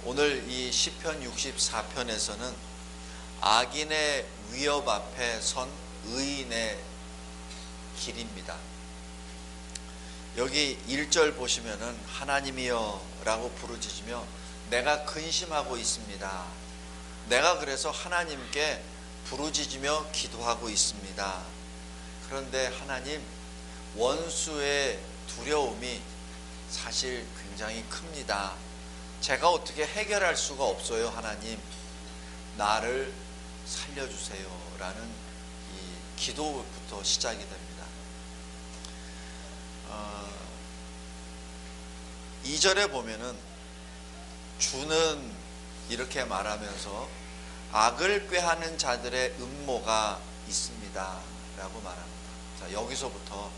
오늘 이 시편 64편에서는 악인의 위협 앞에 선 의인의 길입니다. 여기 1절 보시면은 하나님이여 라고 부르짖으며 내가 근심하고 있습니다. 내가 그래서 하나님께 부르짖으며 기도하고 있습니다. 그런데 하나님, 원수의 두려움이 사실 굉장히 큽니다. 제가 어떻게 해결할 수가 없어요. 하나님, 나를 살려주세요 라는 이 기도부터 시작이 됩니다. 2절에 보면은 주는 이렇게 말하면서 악을 꾀하는 자들의 음모가 있습니다 라고 말합니다. 자, 여기서부터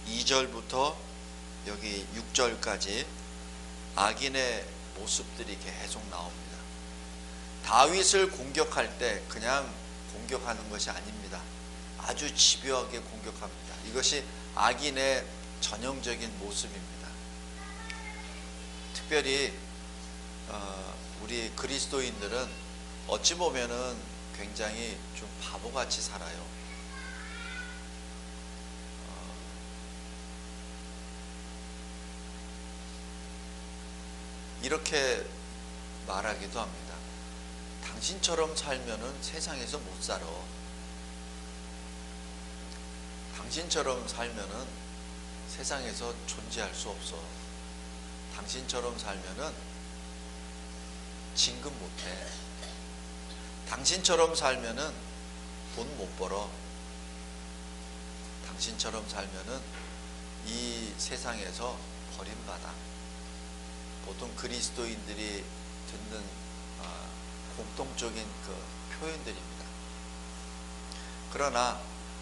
2절부터 여기 6절까지 악인의 모습들이 계속 나옵니다. 다윗을 공격할 때 그냥 공격하는 것이 아닙니다. 아주 집요하게 공격합니다. 이것이 악인의 전형적인 모습입니다. 특별히 우리 그리스도인들은 어찌 보면은 굉장히 좀 바보같이 살아요. 이렇게 말하기도 합니다. 당신처럼 살면은 세상에서 못 살아. 당신처럼 살면은 세상에서 존재할 수 없어. 당신처럼 살면은 진급 못해. 당신처럼 살면은 돈 못 벌어. 당신처럼 살면은 이 세상에서 버림받아. 보통 그리스도인들이 듣는 공통적인 그 표현들입니다. 그러나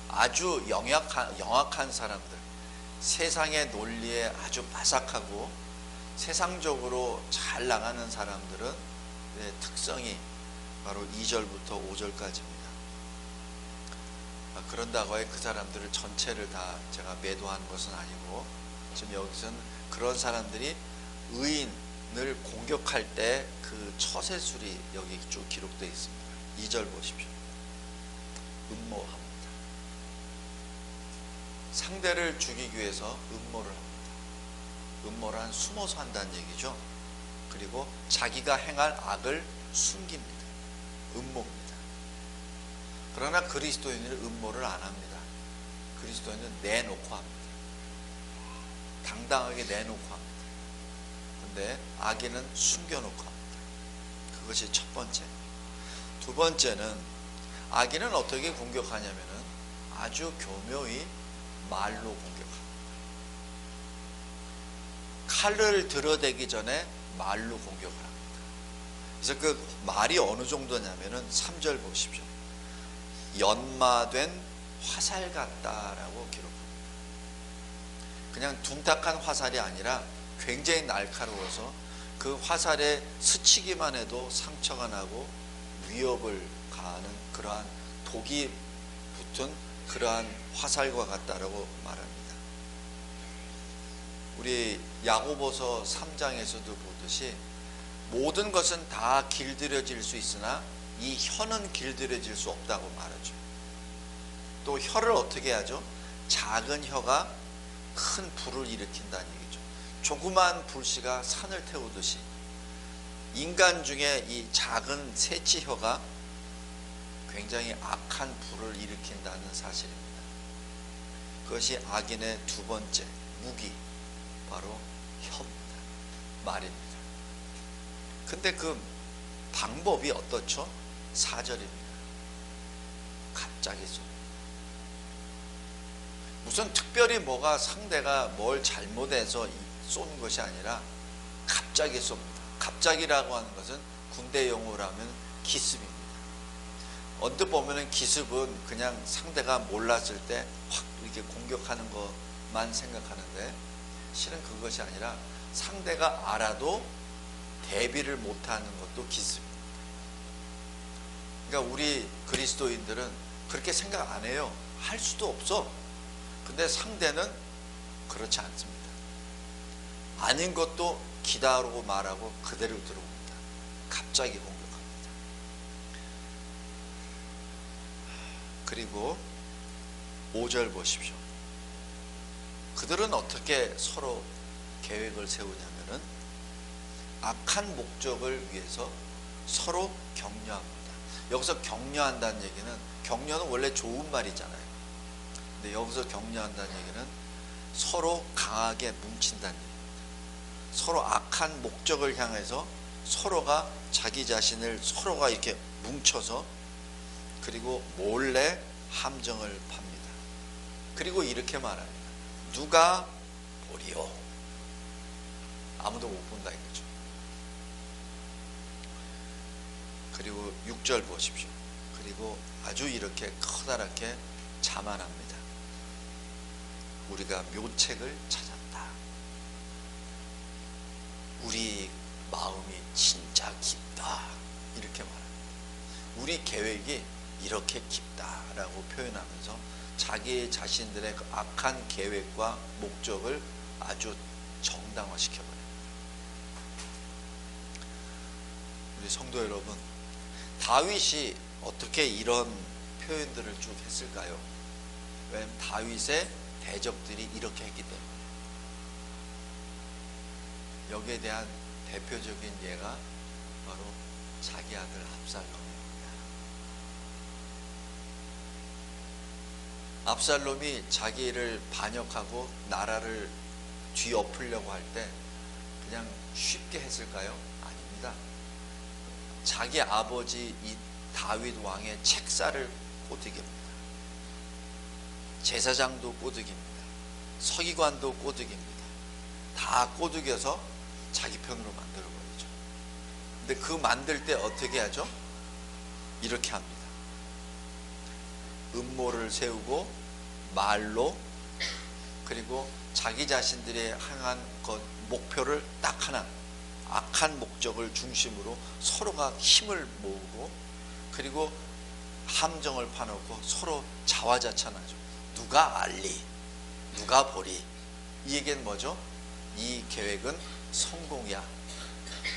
아주 영악한 사람들, 세상의 논리에 아주 바삭하고 세상적으로 잘 나가는 사람들은 특성이 바로 2절부터 5절까지입니다. 그런다고 해 그 사람들을 전체를 다 제가 매도하는 것은 아니고, 지금 여기서는 그런 사람들이 의인을 공격할 때 그 처세술이 여기 쭉 기록되어 있습니다. 2절 보십시오. 음모합니다. 상대를 죽이기 위해서 음모를 합니다. 음모란 숨어서 한다는 얘기죠. 그리고 자기가 행할 악을 숨깁니다. 음모입니다. 그러나 그리스도인은 음모를 안 합니다. 그리스도인은 내놓고 합니다. 당당하게 내놓고 합니다. 그런데 악인은 숨겨놓고 합니다. 그것이 첫 번째. 두 번째는 악인은 어떻게 공격하냐면은 아주 교묘히 말로 공격합니다. 칼을 들어대기 전에 말로 공격을 합니다. 그래서 그 말이 어느 정도냐면은 3절 보십시오. 연마된 화살 같다라고 기록합니다. 그냥 둔탁한 화살이 아니라 굉장히 날카로워서 그 화살에 스치기만 해도 상처가 나고 위협을 가하는 그러한 독이 붙은 그러한 화살과 같다라고 말합니다. 우리 야고보서 3장에서도 보듯이 모든 것은 다 길들여질 수 있으나 이 혀는 길들여질 수 없다고 말하죠. 또 혀를 어떻게 하죠? 작은 혀가 큰 불을 일으킨다는 얘기죠. 조그만 불씨가 산을 태우듯이 인간 중에 이 작은 새치혀가 굉장히 악한 불을 일으킨다는 사실입니다. 그것이 악인의 두 번째 무기, 바로 혀입니다. 말입니다. 근데 그 방법이 어떻죠? 4절입니다. 갑자기 쏩니다. 무슨 특별히 뭐가 상대가 뭘 잘못해서 쏘는 것이 아니라 갑자기 쏩니다. 갑자기라고 하는 것은 군대 용어로 하면 기습입니다. 언뜻 보면은 기습은 그냥 상대가 몰랐을 때 확 이렇게 공격하는 것만 생각하는데, 실은 그것이 아니라 상대가 알아도 대비를 못하는 것도 기습입니다. 그러니까 우리 그리스도인들은 그렇게 생각 안 해요. 할 수도 없어. 근데 상대는 그렇지 않습니다. 아닌 것도 기다라고 말하고 그대로 들어옵니다. 갑자기 공격합니다. 그리고 5절 보십시오. 그들은 어떻게 서로 계획을 세우냐면은 악한 목적을 위해서 서로 격려합니다. 여기서 격려한다는 얘기는, 격려는 원래 좋은 말이잖아요. 근데 여기서 격려한다는 얘기는 서로 강하게 뭉친다는 얘기입니다. 서로 악한 목적을 향해서 서로가 자기 자신을 서로가 이렇게 뭉쳐서 그리고 몰래 함정을 팝니다. 그리고 이렇게 말합니다. 누가 보리오. 아무도 못 본다 이거죠. 그리고 6절 보십시오. 그리고 아주 이렇게 커다랗게 자만합니다. 우리가 묘책을 찾았다. 우리 마음이 진짜 깊다. 이렇게 말합니다. 우리 계획이 이렇게 깊다라고 표현하면서 자기 자신들의 그 악한 계획과 목적을 아주 정당화시켜버려요. 우리 성도 여러분, 다윗이 어떻게 이런 표현들을 쭉 했을까요? 왜냐하면 다윗의 대적들이 이렇게 했기 때문에. 여기에 대한 대표적인 예가 바로 자기 아들 압살롬입니다. 압살롬이 자기를 반역하고 나라를 뒤엎으려고 할 때 그냥 쉽게 했을까요? 아닙니다. 자기 아버지 이 다윗 왕의 책사를 꼬드깁니다. 제사장도 꼬드깁니다. 서기관도 꼬드깁니다. 다 꼬드겨서 자기 편으로 만들어버리죠. 근데 그 만들 때 어떻게 하죠? 이렇게 합니다. 음모를 세우고 말로, 그리고 자기 자신들이 향한 그 목표를 딱 하나, 악한 목적을 중심으로 서로가 힘을 모으고, 그리고 함정을 파놓고 서로 자화자찬하죠. 누가 알리, 누가 보리. 이 얘기는 뭐죠? 이 계획은 성공이야,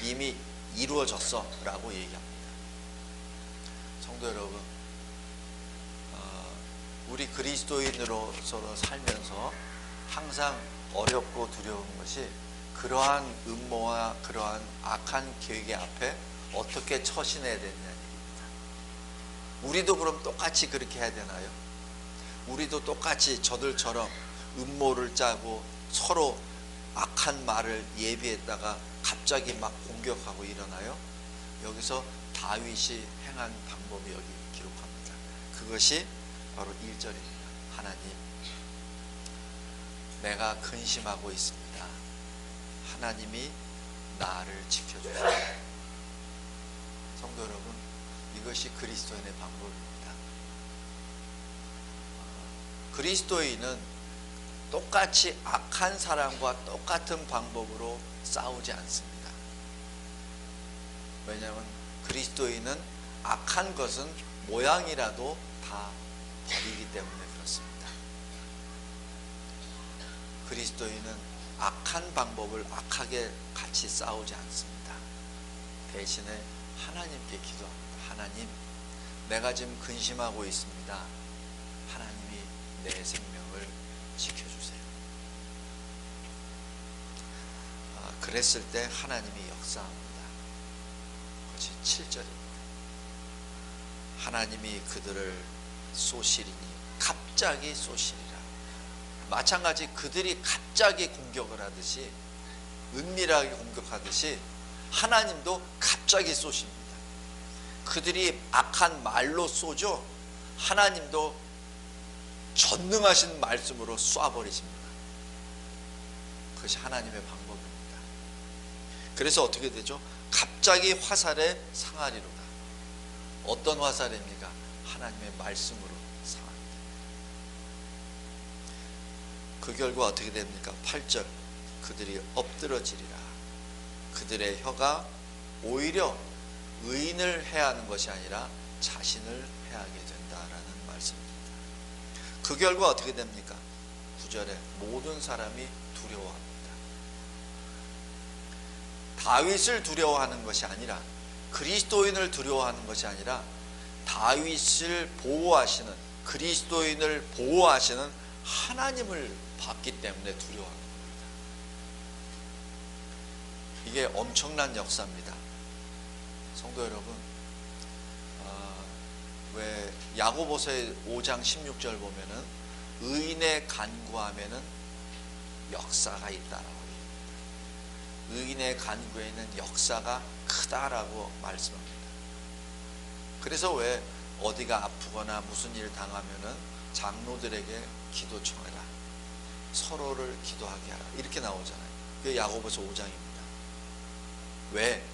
이미 이루어졌어 라고 얘기합니다. 성도 여러분, 우리 그리스도인으로서 살면서 항상 어렵고 두려운 것이 그러한 음모와 그러한 악한 계획의 앞에 어떻게 처신해야 되느냐는 얘기입니다. 우리도 그럼 똑같이 그렇게 해야 되나요? 우리도 똑같이 저들처럼 음모를 짜고 서로 악한 말을 예비했다가 갑자기 막 공격하고 일어나요? 여기서 다윗이 행한 방법이 여기 기록합니다. 그것이 바로 1절입니다. 하나님, 내가 근심하고 있습니다. 하나님이 나를 지켜주세요. 성도 여러분, 이것이 그리스도인의 방법입니다. 그리스도인은 똑같이 악한 사람과 똑같은 방법으로 싸우지 않습니다. 왜냐하면 그리스도인은 악한 것은 모양이라도 다 버리기 때문에 그렇습니다. 그리스도인은 악한 방법을 악하게 같이 싸우지 않습니다. 대신에 하나님께 기도합니다. 하나님, 내가 지금 근심하고 있습니다. 하나님이 내 생명을 지켜주세요. 그랬을 때 하나님이 역사합니다. 그것이 7절입니다. 하나님이 그들을 쏘시리니 갑자기 쏘시리라. 마찬가지 그들이 갑자기 공격을 하듯이, 은밀하게 공격하듯이 하나님도 갑자기 쏘십니다. 그들이 악한 말로 쏘죠. 하나님도 전능하신 말씀으로 쏴버리십니다. 그것이 하나님의 방법입니다. 그래서 어떻게 되죠? 갑자기 화살에 상하리로다. 어떤 화살입니까? 하나님의 말씀으로 상합니다. 그 결과 어떻게 됩니까? 8절, 그들이 엎드러지리라. 그들의 혀가 오히려 의인을 해하는 것이 아니라 자신을 해하게 된다라는 말씀입니다. 그 결과 어떻게 됩니까? 9절에 모든 사람이 두려워합니다. 다윗을 두려워하는 것이 아니라 그리스도인을 두려워하는 것이 아니라 다윗을 보호하시는, 그리스도인을 보호하시는 하나님을 봤기 때문에 두려워하는 겁니다. 이게 엄청난 역사입니다. 성도 여러분, 왜 야고보서의 5장 16절 보면은 의인의 간구함에는 역사가 있다라고 얘기합니다. 의인의 간구에는 역사가 크다라고 말씀합니다. 그래서 왜 어디가 아프거나 무슨 일 당하면은 장로들에게 기도 청해라, 서로를 기도하게 하라, 이렇게 나오잖아요. 그게 야고보서 5장입니다. 왜?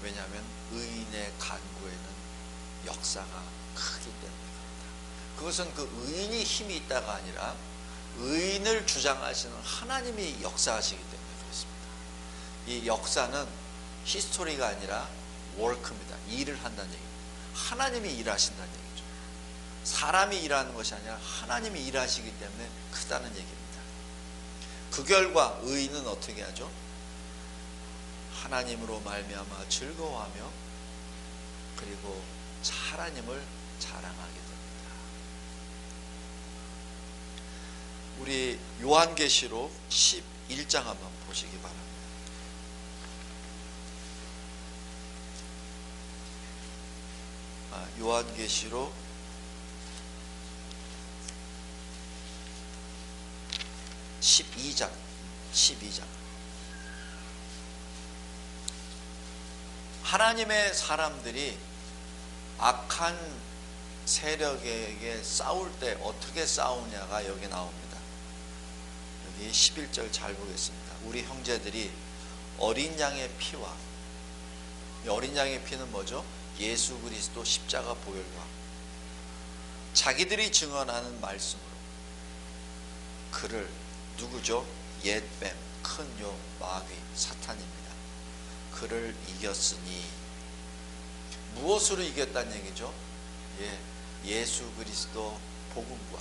왜냐하면 의인의 간구에는 역사가 크기 때문에 그렇다. 그것은 그 의인이 힘이 있다가 아니라 의인을 주장하시는 하나님이 역사하시기 때문에 그렇습니다. 이 역사는 히스토리가 아니라 워크입니다. 일을 한다는 얘기입니다. 하나님이 일하신다는 얘기죠. 사람이 일하는 것이 아니라 하나님이 일하시기 때문에 크다는 얘기입니다. 그 결과 의인은 어떻게 하죠? 하나님으로 말미암아 즐거워하며 그리고 하나님을 자랑하게 됩니다. 우리 요한계시록 11장 한번 보시기 바랍니다. 요한계시록 12장 하나님의 사람들이 악한 세력에게 싸울 때 어떻게 싸우냐가 여기 나옵니다. 여기 11절 잘 보겠습니다. 우리 형제들이 어린 양의 피와, 어린 양의 피는 뭐죠? 예수 그리스도 십자가 보혈과 자기들이 증언하는 말씀으로 그를, 누구죠? 옛뱀, 큰 용, 마귀, 사탄입니다. 그를 이겼으니, 무엇으로 이겼다는 얘기죠? 예수 그리스도 복음과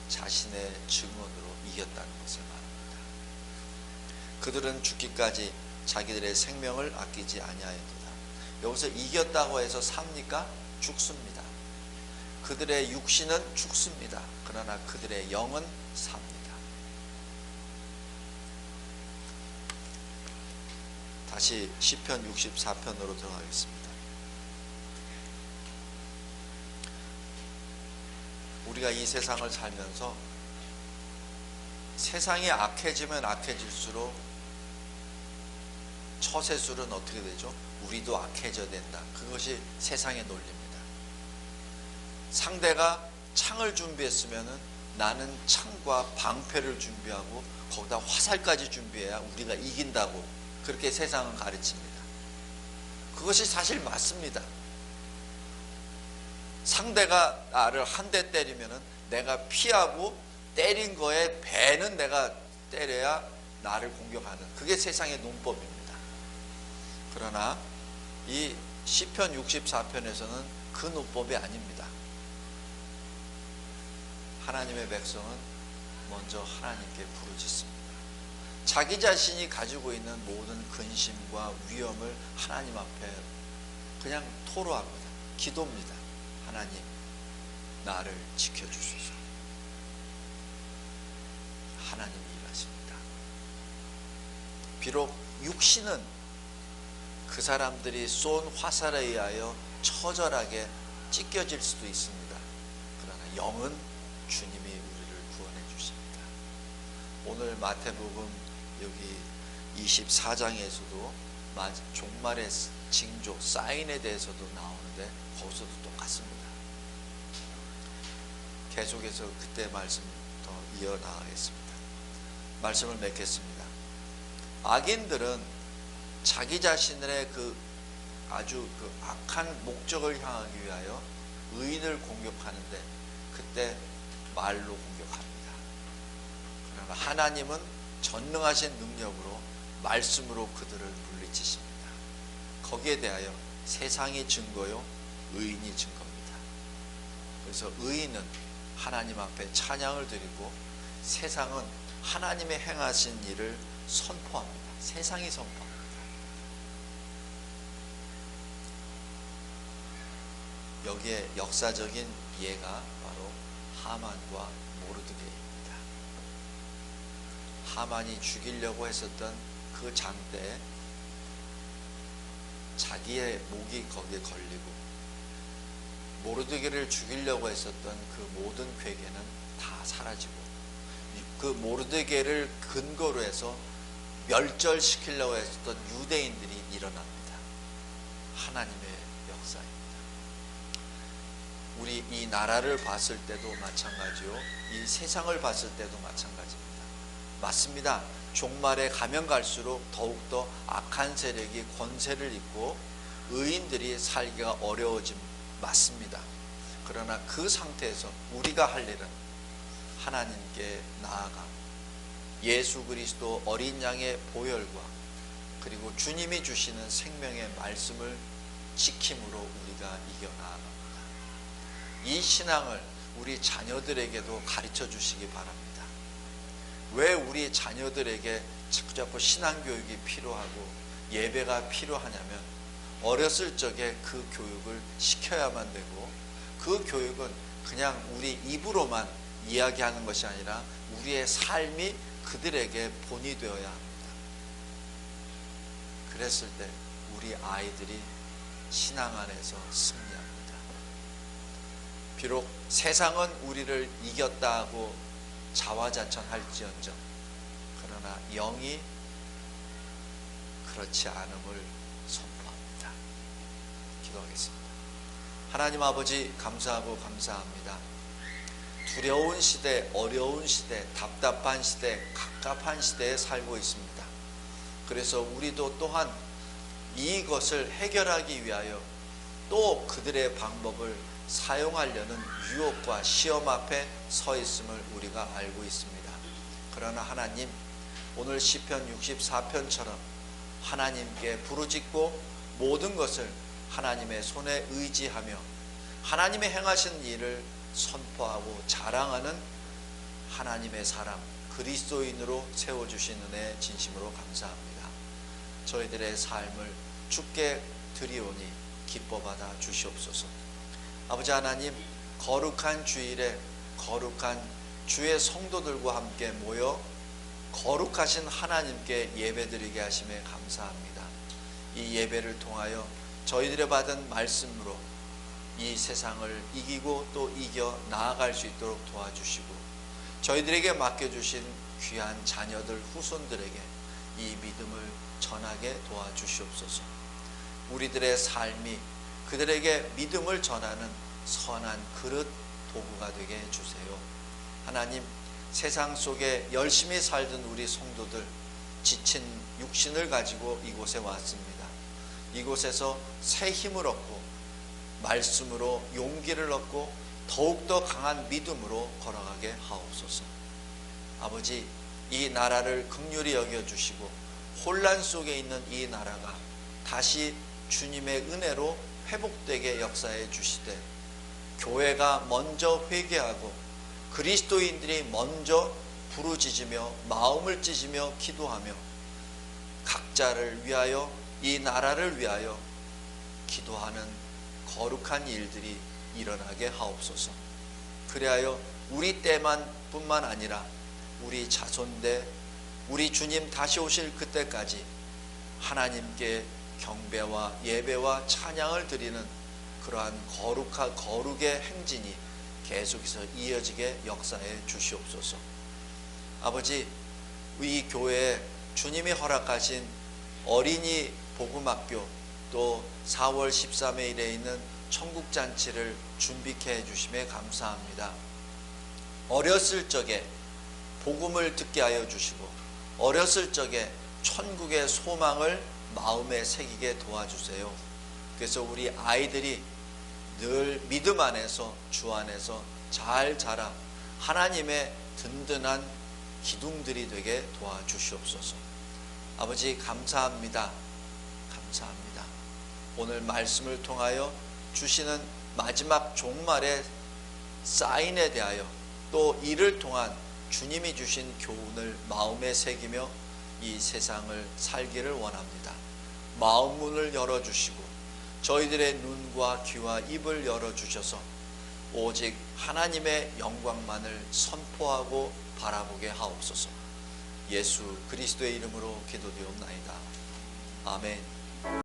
자신의 증언으로 이겼다는 것을 말합니다. 그들은 죽기까지 자기들의 생명을 아끼지 아니하였도다. 여기서 이겼다고 해서 삽니까? 죽습니다. 그들의 육신은 죽습니다. 그러나 그들의 영은 삽니다. 다시 시편 64편으로 들어가겠습니다. 우리가 이 세상을 살면서 세상이 악해지면 악해질수록 처세술은 어떻게 되죠? 우리도 악해져야 된다. 그것이 세상의 논리입니다. 상대가 창을 준비했으면 나는 창과 방패를 준비하고 거기다 화살까지 준비해야 우리가 이긴다고, 그렇게 세상은 가르칩니다. 그것이 사실 맞습니다. 상대가 나를 한 대 때리면 내가 피하고 때린 거에 배는 내가 때려야 나를 공격하는, 그게 세상의 논법입니다. 그러나 이 시편 64편에서는 그 논법이 아닙니다. 하나님의 백성은 먼저 하나님께 부르짖습니다. 자기 자신이 가지고 있는 모든 근심과 위험을 하나님 앞에 그냥 토로합니다. 기도입니다. 하나님, 나를 지켜주소서. 하나님이 일하십니다. 비록 육신은 그 사람들이 쏜 화살에 의하여 처절하게 찢겨질 수도 있습니다. 그러나 영은 주님이 우리를 구원해 주십니다. 오늘 마태복음 여기 24장에서도 종말의 징조, 사인에 대해서도 나오는데 거기서도 똑같습니다. 계속해서 그때 말씀 더 이어나가겠습니다. 말씀을 맺겠습니다. 악인들은 자기 자신의 아주 악한 목적을 향하기 위하여 의인을 공격하는데 그때 말로 공격합니다. 그러나 하나님은 전능하신 능력으로 말씀으로 그들을 물리치십니다. 거기에 대하여 세상이 증거요, 의인이 증거입니다. 그래서 의인은 하나님 앞에 찬양을 드리고 세상은 하나님의 행하신 일을 선포합니다. 세상이 선포합니다. 여기에 역사적인 예가 바로 하만과 모르드게입니다. 하만이 죽이려고 했었던 그 장 때 자기의 목이 거기에 걸리고, 모르드게를 죽이려고 했었던 그 모든 괴계는 다 사라지고, 그 모르드게를 근거로 해서 멸절시키려고 했었던 유대인들이 일어납니다. 하나님의 역사입니다. 우리 이 나라를 봤을 때도 마찬가지요, 이 세상을 봤을 때도 마찬가지입니다. 맞습니다. 종말에 가면 갈수록 더욱더 악한 세력이 권세를 잇고 의인들이 살기가 어려워짐 맞습니다. 그러나 그 상태에서 우리가 할 일은 하나님께 나아가 예수 그리스도 어린 양의 보혈과 그리고 주님이 주시는 생명의 말씀을 지킴으로 우리가 이겨나아갑니다. 이 신앙을 우리 자녀들에게도 가르쳐 주시기 바랍니다. 왜 우리 자녀들에게 자꾸 신앙교육이 필요하고 예배가 필요하냐면, 어렸을 적에 그 교육을 시켜야만 되고, 그 교육은 그냥 우리 입으로만 이야기하는 것이 아니라 우리의 삶이 그들에게 본이 되어야 합니다. 그랬을 때 우리 아이들이 신앙 안에서 승리합니다. 비록 세상은 우리를 이겼다고 자화자찬할지언정, 그러나 영이 그렇지 않음을 선포합니다. 기도하겠습니다. 하나님 아버지, 감사하고 감사합니다. 두려운 시대, 어려운 시대, 답답한 시대, 갑갑한 시대에 살고 있습니다. 그래서 우리도 또한 이것을 해결하기 위하여 또 그들의 방법을 사용하려는 유혹과 시험 앞에 서 있음을 우리가 알고 있습니다. 그러나 하나님, 오늘 시편 64편처럼 하나님께 부르짖고 모든 것을 하나님의 손에 의지하며 하나님의 행하신 일을 선포하고 자랑하는 하나님의 사람, 그리스도인으로 세워주신 은혜 진심으로 감사합니다. 저희들의 삶을 주께 드리오니 기뻐받아 주시옵소서. 아버지 하나님, 거룩한 주일에 거룩한 주의 성도들과 함께 모여 거룩하신 하나님께 예배드리게 하심에 감사합니다. 이 예배를 통하여 저희들의 받은 말씀으로 이 세상을 이기고 또 이겨 나아갈 수 있도록 도와주시고, 저희들에게 맡겨주신 귀한 자녀들, 후손들에게 이 믿음을 전하게 도와주시옵소서. 우리들의 삶이 그들에게 믿음을 전하는 선한 그릇, 도구가 되게 해주세요. 하나님, 세상 속에 열심히 살던 우리 성도들, 지친 육신을 가지고 이곳에 왔습니다. 이곳에서 새 힘을 얻고 말씀으로 용기를 얻고 더욱더 강한 믿음으로 걸어가게 하옵소서. 아버지, 이 나라를 긍휼히 여겨주시고 혼란 속에 있는 이 나라가 다시 주님의 은혜로 회복되게 역사해 주시되, 교회가 먼저 회개하고 그리스도인들이 먼저 부르짖으며 마음을 찢으며 기도하며 각자를 위하여 이 나라를 위하여 기도하는 거룩한 일들이 일어나게 하옵소서. 그리하여 우리 때만 뿐만 아니라 우리 자손대, 우리 주님 다시 오실 그때까지 하나님께 경배와 예배와 찬양을 드리는 그러한 거룩의 행진이 계속해서 이어지게 역사해 주시옵소서. 아버지, 이 교회에 주님이 허락하신 어린이 복음학교, 또 4월 13일에 있는 천국잔치를 준비케 해주심에 감사합니다. 어렸을 적에 복음을 듣게 하여 주시고 어렸을 적에 천국의 소망을 마음에 새기게 도와주세요. 그래서 우리 아이들이 늘 믿음 안에서, 주 안에서 잘 자라 하나님의 든든한 기둥들이 되게 도와주시옵소서. 아버지, 감사합니다. 감사합니다. 오늘 말씀을 통하여 주시는 마지막 종말의 사인에 대하여 또 이를 통한 주님이 주신 교훈을 마음에 새기며 이 세상을 살기를 원합니다. 마음 문을 열어주시고 저희들의 눈과 귀와 입을 열어주셔서 오직 하나님의 영광만을 선포하고 바라보게 하옵소서. 예수 그리스도의 이름으로 기도드리옵나이다. 아멘.